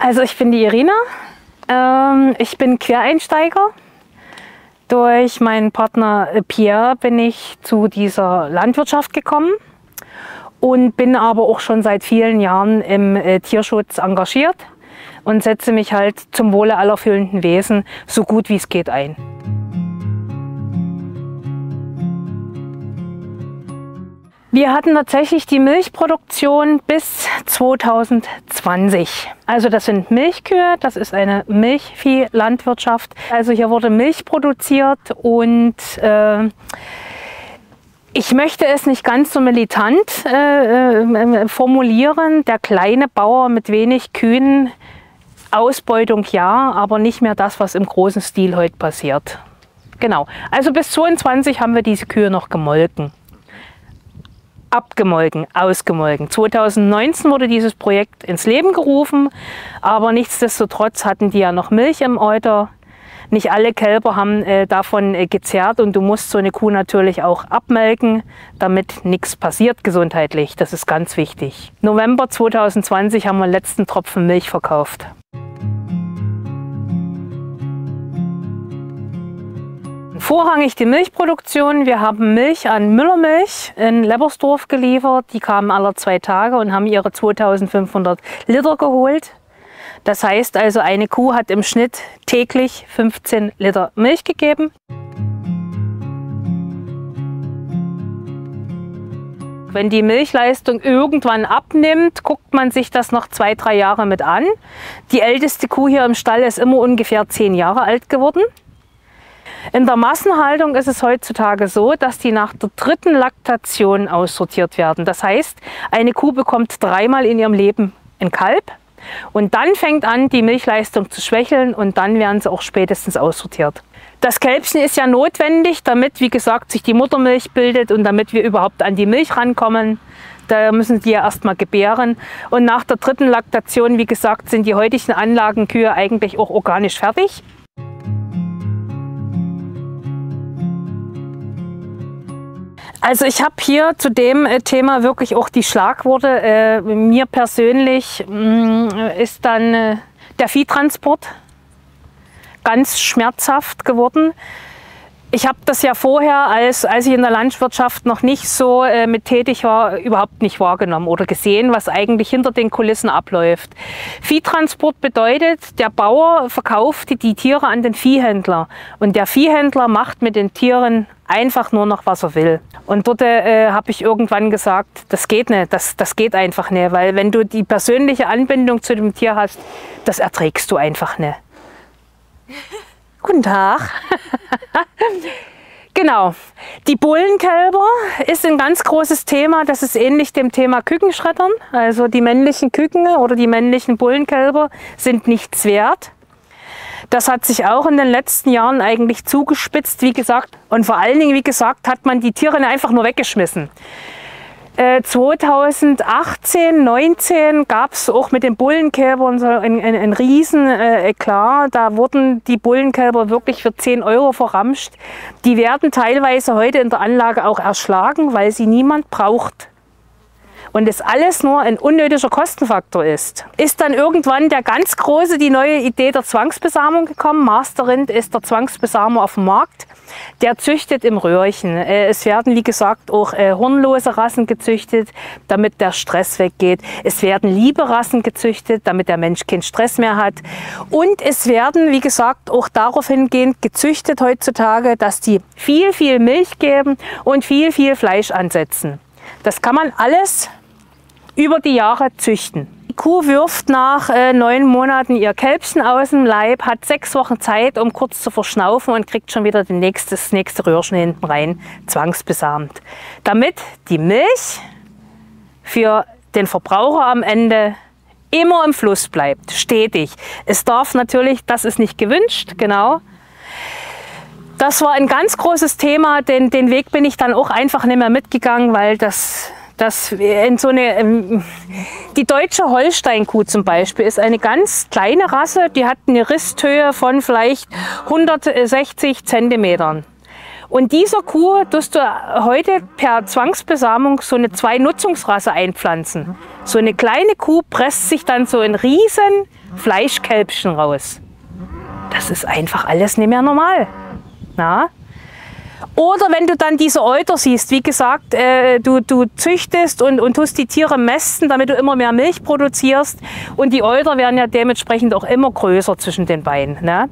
Also ich bin die Irina, ich bin Quereinsteiger. Durch meinen Partner Pierre bin ich zu dieser Landwirtschaft gekommen und bin aber auch schon seit vielen Jahren im Tierschutz engagiert und setze mich halt zum Wohle aller fühlenden Wesen so gut wie es geht ein. Wir hatten tatsächlich die Milchproduktion bis 2020. Also das sind Milchkühe, das ist eine Milchviehlandwirtschaft. Also hier wurde Milch produziert und ich möchte es nicht ganz so militant formulieren. Der kleine Bauer mit wenig Kühen, Ausbeutung ja, aber nicht mehr das, was im großen Stil heute passiert. Genau, also bis 2022 haben wir diese Kühe noch gemolken. Abgemolken, ausgemolken. 2019 wurde dieses Projekt ins Leben gerufen, aber nichtsdestotrotz hatten die ja noch Milch im Euter. Nicht alle Kälber haben davon gezehrt und du musst so eine Kuh natürlich auch abmelken, damit nichts passiert gesundheitlich. Das ist ganz wichtig. November 2020 haben wir den letzten Tropfen Milch verkauft. Vorrangig die Milchproduktion. Wir haben Milch an Müllermilch in Lebbersdorf geliefert. Die kamen alle 2 Tage und haben ihre 2500 Liter geholt. Das heißt also, eine Kuh hat im Schnitt täglich 15 Liter Milch gegeben. Wenn die Milchleistung irgendwann abnimmt, guckt man sich das noch 2, 3 Jahre mit an. Die älteste Kuh hier im Stall ist immer ungefähr 10 Jahre alt geworden. In der Massenhaltung ist es heutzutage so, dass die nach der 3. Laktation aussortiert werden. Das heißt, eine Kuh bekommt 3-mal in ihrem Leben ein Kalb und dann fängt an, die Milchleistung zu schwächeln und dann werden sie auch spätestens aussortiert. Das Kälbchen ist ja notwendig, damit, wie gesagt, sich die Muttermilch bildet und damit wir überhaupt an die Milch rankommen. Da müssen die ja erstmal gebären. Und nach der 3. Laktation, wie gesagt, sind die heutigen Anlagenkühe eigentlich auch organisch fertig. Also ich habe hier zu dem Thema wirklich auch die Schlagworte. Mir persönlich ist dann der Viehtransport ganz schmerzhaft geworden. Ich habe das ja vorher, als ich in der Landwirtschaft noch nicht so mit tätig war, überhaupt nicht wahrgenommen oder gesehen, was eigentlich hinter den Kulissen abläuft. Viehtransport bedeutet, der Bauer verkauft die Tiere an den Viehhändler und der Viehhändler macht mit den Tieren einfach nur noch, was er will. Und dort habe ich irgendwann gesagt, das geht nicht, das geht einfach nicht, weil wenn du die persönliche Anbindung zu dem Tier hast, das erträgst du einfach nicht. Guten Tag. Genau, die Bullenkälber ist ein ganz großes Thema. Das ist ähnlich dem Thema Kükenschreddern. Also die männlichen Küken oder die männlichen Bullenkälber sind nichts wert. Das hat sich auch in den letzten Jahren eigentlich zugespitzt, wie gesagt. Und vor allen Dingen, wie gesagt, hat man die Tiere einfach nur weggeschmissen. 2018, 19 gab es auch mit den Bullenkälbern so ein riesen Eklat. Da wurden die Bullenkälber wirklich für 10 € verramscht. Die werden teilweise heute in der Anlage auch erschlagen, weil sie niemand braucht. Und das alles nur ein unnötiger Kostenfaktor ist. Ist dann irgendwann die neue Idee der Zwangsbesamung gekommen. Masterrind ist der Zwangsbesamer auf dem Markt. Der züchtet im Röhrchen. Es werden, wie gesagt, auch hornlose Rassen gezüchtet, damit der Stress weggeht. Es werden Liebe-Rassen gezüchtet, damit der Mensch keinen Stress mehr hat. Und es werden, wie gesagt, auch darauf hingehend gezüchtet heutzutage, dass die viel, viel Milch geben und viel, viel Fleisch ansetzen. Das kann man alles über die Jahre züchten. Die Kuh wirft nach 9 Monaten ihr Kälbchen aus dem Leib, hat 6 Wochen Zeit, um kurz zu verschnaufen und kriegt schon wieder das nächste Röhrchen hinten rein, zwangsbesamt. Damit die Milch für den Verbraucher am Ende immer im Fluss bleibt, stetig. Es darf natürlich, das ist nicht gewünscht, genau. Das war ein ganz großes Thema, den Weg bin ich dann auch einfach nicht mehr mitgegangen, weil die deutsche Holsteinkuh zum Beispiel ist eine ganz kleine Rasse, die hat eine Risthöhe von vielleicht 160 Zentimetern. Und dieser Kuh tust du heute per Zwangsbesamung so eine 2-Nutzungsrasse einpflanzen. So eine kleine Kuh presst sich dann so einen riesen Fleischkälbchen raus. Das ist einfach alles nicht mehr normal. Na? Oder wenn du dann diese Euter siehst, wie gesagt, du züchtest und tust die Tiere mästen, damit du immer mehr Milch produzierst. Und die Euter werden ja dementsprechend auch immer größer zwischen den Beinen. Ne?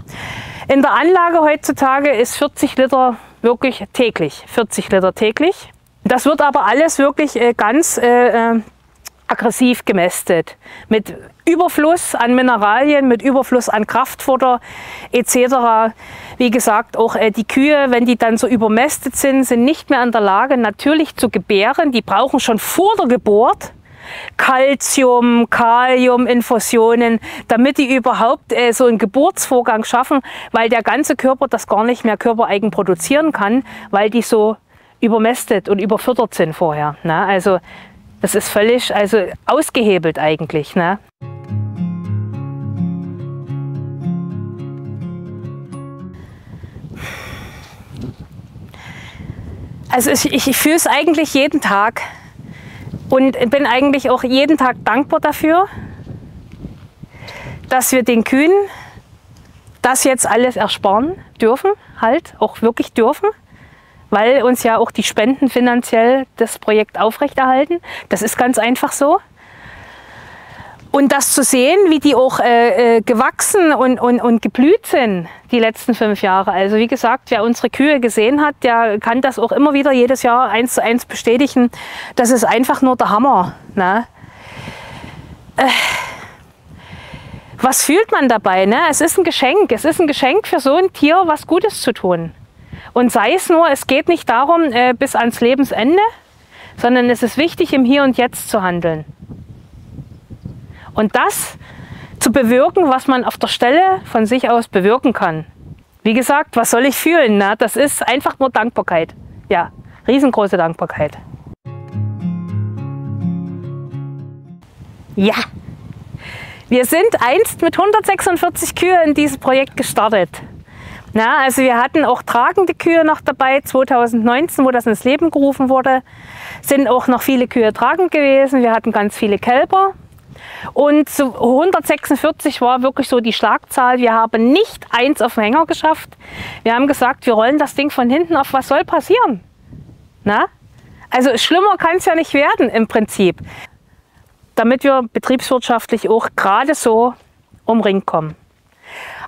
In der Anlage heutzutage ist 40 Liter wirklich täglich. 40 Liter täglich. Das wird aber alles wirklich ganz aggressiv gemästet. Mit Überfluss an Mineralien, mit Überfluss an Kraftfutter etc. Wie gesagt, auch die Kühe, wenn die dann so übermästet sind, sind nicht mehr in der Lage, natürlich zu gebären. Die brauchen schon vor der Geburt Calcium, Kaliuminfusionen, damit die überhaupt so einen Geburtsvorgang schaffen, weil der ganze Körper das gar nicht mehr körpereigen produzieren kann, weil die so übermästet und überfüttert sind vorher. Ne? Also das ist völlig ausgehebelt eigentlich. Ne? Also ich fühle es eigentlich jeden Tag und bin eigentlich auch jeden Tag dankbar dafür, dass wir den Kühen das jetzt alles ersparen dürfen, halt auch wirklich dürfen, weil uns ja auch die Spenden finanziell das Projekt aufrechterhalten. Das ist ganz einfach so. Und das zu sehen, wie die auch gewachsen und geblüht sind die letzten 5 Jahre. Also wie gesagt, wer unsere Kühe gesehen hat, der kann das auch immer wieder jedes Jahr 1:1 bestätigen. Das ist einfach nur der Hammer. Ne? Was fühlt man dabei? Ne? Es ist ein Geschenk. Es ist ein Geschenk für so ein Tier, was Gutes zu tun. Und sei es nur, es geht nicht darum, bis ans Lebensende, sondern es ist wichtig, im Hier und Jetzt zu handeln. Und das zu bewirken, was man auf der Stelle von sich aus bewirken kann. Wie gesagt, was soll ich fühlen? Ne? Das ist einfach nur Dankbarkeit. Ja, riesengroße Dankbarkeit. Ja, wir sind einst mit 146 Kühe in dieses Projekt gestartet. Na, also wir hatten auch tragende Kühe noch dabei, 2019, wo das ins Leben gerufen wurde, sind auch noch viele Kühe tragend gewesen. Wir hatten ganz viele Kälber. Und zu 146 war wirklich so die Schlagzahl. Wir haben nicht eins auf den Hänger geschafft. Wir haben gesagt, wir rollen das Ding von hinten auf. Was soll passieren? Na? Also schlimmer kann es ja nicht werden im Prinzip. Damit wir betriebswirtschaftlich auch gerade so um Ring kommen.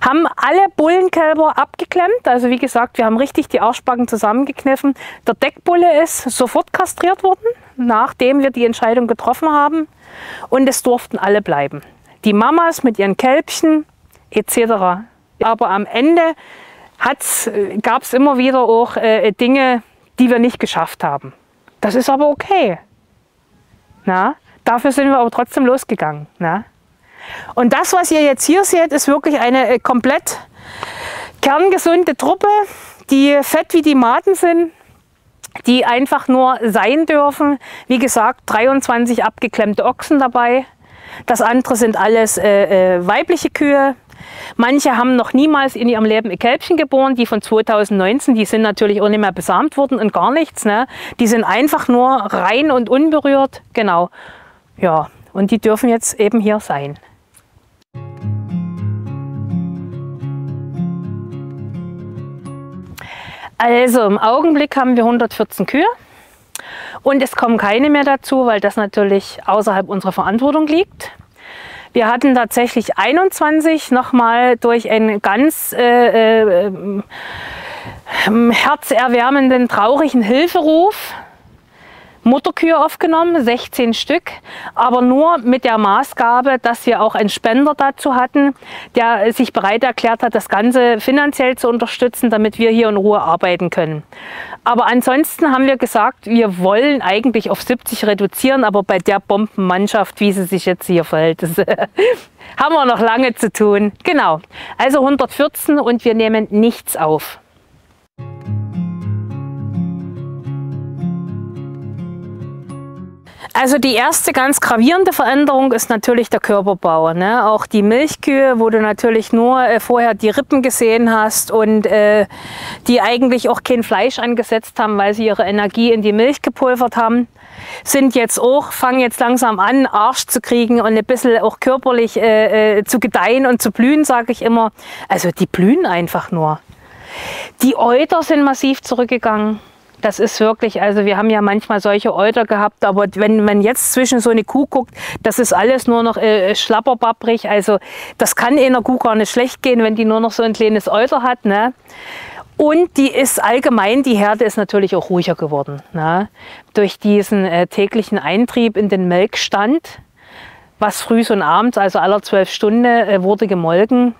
Haben alle Bullenkälber abgeklemmt. Also wie gesagt, wir haben richtig die Arschbacken zusammengekniffen. Der Deckbulle ist sofort kastriert worden, nachdem wir die Entscheidung getroffen haben. Und es durften alle bleiben. Die Mamas mit ihren Kälbchen etc. Aber am Ende gab es immer wieder auch Dinge, die wir nicht geschafft haben. Das ist aber okay. Na? Dafür sind wir aber trotzdem losgegangen. Na? Und das, was ihr jetzt hier seht, ist wirklich eine komplett kerngesunde Truppe, die fett wie die Maden sind, die einfach nur sein dürfen. Wie gesagt, 23 abgeklemmte Ochsen dabei. Das andere sind alles weibliche Kühe. Manche haben noch niemals in ihrem Leben ein Kälbchen geboren. Die von 2019, die sind natürlich auch nicht mehr besamt worden und gar nichts. Ne? Die sind einfach nur rein und unberührt. Genau. Ja, und die dürfen jetzt eben hier sein. Also im Augenblick haben wir 114 Kühe und es kommen keine mehr dazu, weil das natürlich außerhalb unserer Verantwortung liegt. Wir hatten tatsächlich 21 nochmal durch einen ganz herzerwärmenden, traurigen Hilferuf Mutterkühe aufgenommen, 16 Stück, aber nur mit der Maßgabe, dass wir auch einen Spender dazu hatten, der sich bereit erklärt hat, das Ganze finanziell zu unterstützen, damit wir hier in Ruhe arbeiten können. Aber ansonsten haben wir gesagt, wir wollen eigentlich auf 70 reduzieren, aber bei der Bombenmannschaft, wie sie sich jetzt hier verhält, das haben wir noch lange zu tun. Genau, also 114 und wir nehmen nichts auf. Also die erste ganz gravierende Veränderung ist natürlich der Körperbau, ne? Auch die Milchkühe, wo du natürlich nur vorher die Rippen gesehen hast und die eigentlich auch kein Fleisch angesetzt haben, weil sie ihre Energie in die Milch gepulvert haben, sind jetzt auch, fangen jetzt langsam an, Arsch zu kriegen und ein bisschen auch körperlich zu gedeihen und zu blühen, sage ich immer. Also die blühen einfach nur. Die Euter sind massiv zurückgegangen. Das ist wirklich, also wir haben ja manchmal solche Euter gehabt, aber wenn man jetzt zwischen so eine Kuh guckt, das ist alles nur noch schlapperbabbrig. Also das kann einer Kuh gar nicht schlecht gehen, wenn die nur noch so ein kleines Euter hat, ne? Und die ist allgemein, die Herde ist natürlich auch ruhiger geworden, ne? Durch diesen täglichen Eintrieb in den Melkstand, was frühs und abends, also alle 12 Stunden wurde gemolken,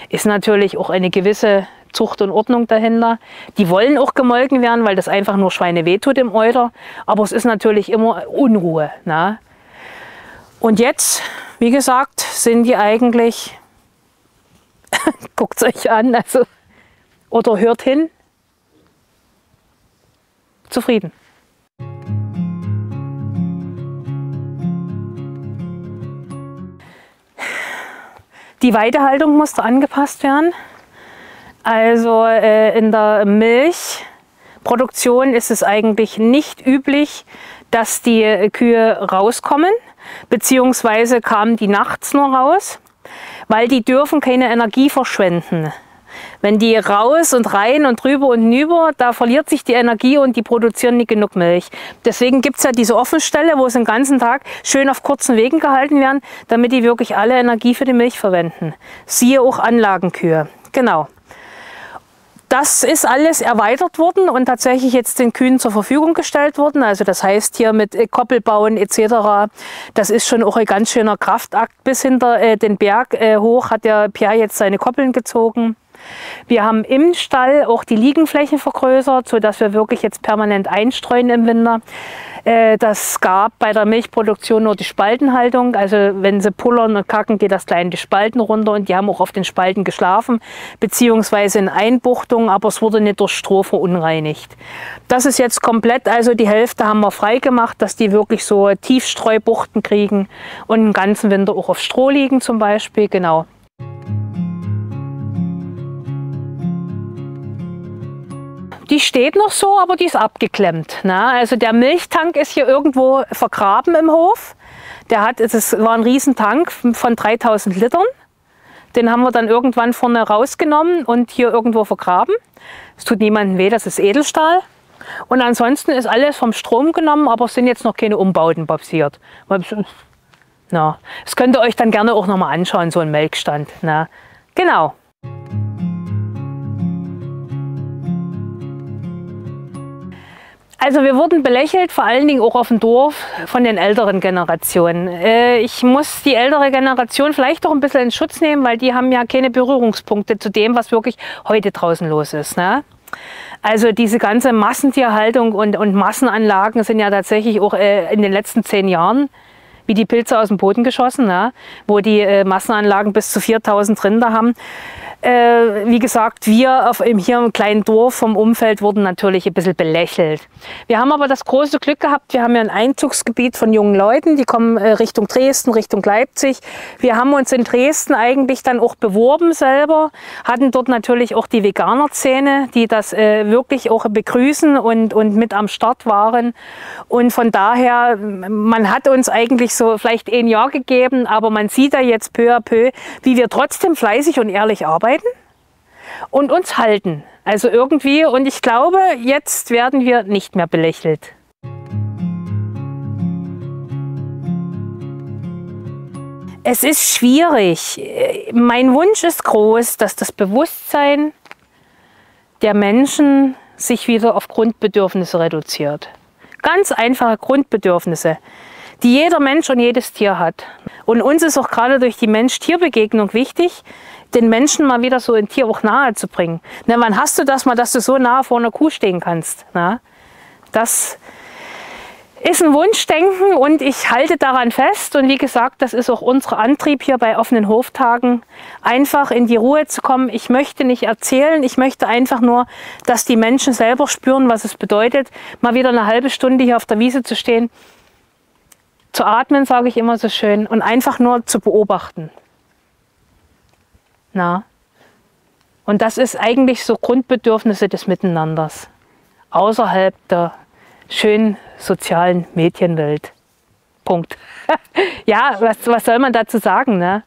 ist natürlich auch eine gewisse Zucht und Ordnung dahinter. Die wollen auch gemolken werden, weil das einfach nur Schweine wehtut im Euter. Aber es ist natürlich immer Unruhe, ne? Und jetzt, wie gesagt, sind die eigentlich, guckt es euch an, also, oder hört hin, zufrieden. Die Weidehaltung musste angepasst werden. Also in der Milchproduktion ist es eigentlich nicht üblich, dass die Kühe rauskommen, beziehungsweise kamen die nachts nur raus, weil die dürfen keine Energie verschwenden. Wenn die raus und rein und drüber und nüber, da verliert sich die Energie und die produzieren nicht genug Milch. Deswegen gibt es ja diese Offenstelle, wo sie den ganzen Tag schön auf kurzen Wegen gehalten werden, damit die wirklich alle Energie für die Milch verwenden. Siehe auch Anlagenkühe. Genau. Das ist alles erweitert worden und tatsächlich jetzt den Kühen zur Verfügung gestellt worden. Also das heißt hier mit Koppel bauen etc. Das ist schon auch ein ganz schöner Kraftakt. Bis hinter den Berg hoch hat der Pierre jetzt seine Koppeln gezogen. Wir haben im Stall auch die Liegenfläche vergrößert, sodass wir wirklich jetzt permanent einstreuen im Winter. Das gab bei der Milchproduktion nur die Spaltenhaltung. Also wenn sie pullern und kacken, geht das gleich in die Spalten runter und die haben auch auf den Spalten geschlafen, beziehungsweise in Einbuchtungen, aber es wurde nicht durch Stroh verunreinigt. Das ist jetzt komplett, also die Hälfte haben wir frei gemacht, dass die wirklich so Tiefstreubuchten kriegen und den ganzen Winter auch auf Stroh liegen zum Beispiel, genau. Die steht noch so, aber die ist abgeklemmt, ne? Also der Milchtank ist hier irgendwo vergraben im Hof. Es war ein Riesentank von 3000 Litern. Den haben wir dann irgendwann vorne rausgenommen und hier irgendwo vergraben. Es tut niemandem weh, das ist Edelstahl. Und ansonsten ist alles vom Strom genommen, aber es sind jetzt noch keine Umbauten passiert. Na, das könnt ihr euch dann gerne auch noch mal anschauen, so ein Melkstand, ne? Genau. Also wir wurden belächelt, vor allen Dingen auch auf dem Dorf, von den älteren Generationen. Ich muss die ältere Generation vielleicht doch ein bisschen in Schutz nehmen, weil die haben ja keine Berührungspunkte zu dem, was wirklich heute draußen los ist, ne? Also diese ganze Massentierhaltung und Massenanlagen sind ja tatsächlich auch in den letzten 10 Jahren wie die Pilze aus dem Boden geschossen, ne? Wo die Massenanlagen bis zu 4000 Rinder haben. Wie gesagt, wir hier im kleinen Dorf vom Umfeld wurden natürlich ein bisschen belächelt. Wir haben aber das große Glück gehabt, wir haben ja ein Einzugsgebiet von jungen Leuten, die kommen Richtung Dresden, Richtung Leipzig. Wir haben uns in Dresden eigentlich dann auch beworben selber, hatten dort natürlich auch die Veganer-Szene, die das wirklich auch begrüßen und mit am Start waren. Und von daher, man hat uns eigentlich so vielleicht 1 Jahr gegeben, aber man sieht da jetzt peu à peu, wie wir trotzdem fleißig und ehrlich arbeiten und uns halten. Also irgendwie, und ich glaube, jetzt werden wir nicht mehr belächelt. Es ist schwierig. Mein Wunsch ist groß, dass das Bewusstsein der Menschen sich wieder auf Grundbedürfnisse reduziert. Ganz einfache Grundbedürfnisse, die jeder Mensch und jedes Tier hat. Und uns ist auch gerade durch die Mensch-Tier-Begegnung wichtig, den Menschen mal wieder so ein Tier auch nahe zu bringen. Na, wann hast du das mal, dass du so nah vor einer Kuh stehen kannst? Na? Das ist ein Wunschdenken und ich halte daran fest. Und wie gesagt, das ist auch unser Antrieb hier bei offenen Hoftagen, einfach in die Ruhe zu kommen. Ich möchte nicht erzählen, ich möchte einfach nur, dass die Menschen selber spüren, was es bedeutet, mal wieder eine halbe Stunde hier auf der Wiese zu stehen zu atmen, sage ich immer so schön, und einfach nur zu beobachten. Na? Und das ist eigentlich so Grundbedürfnisse des Miteinanders, außerhalb der schönen sozialen Medienwelt. Punkt. Ja, was soll man dazu sagen, ne?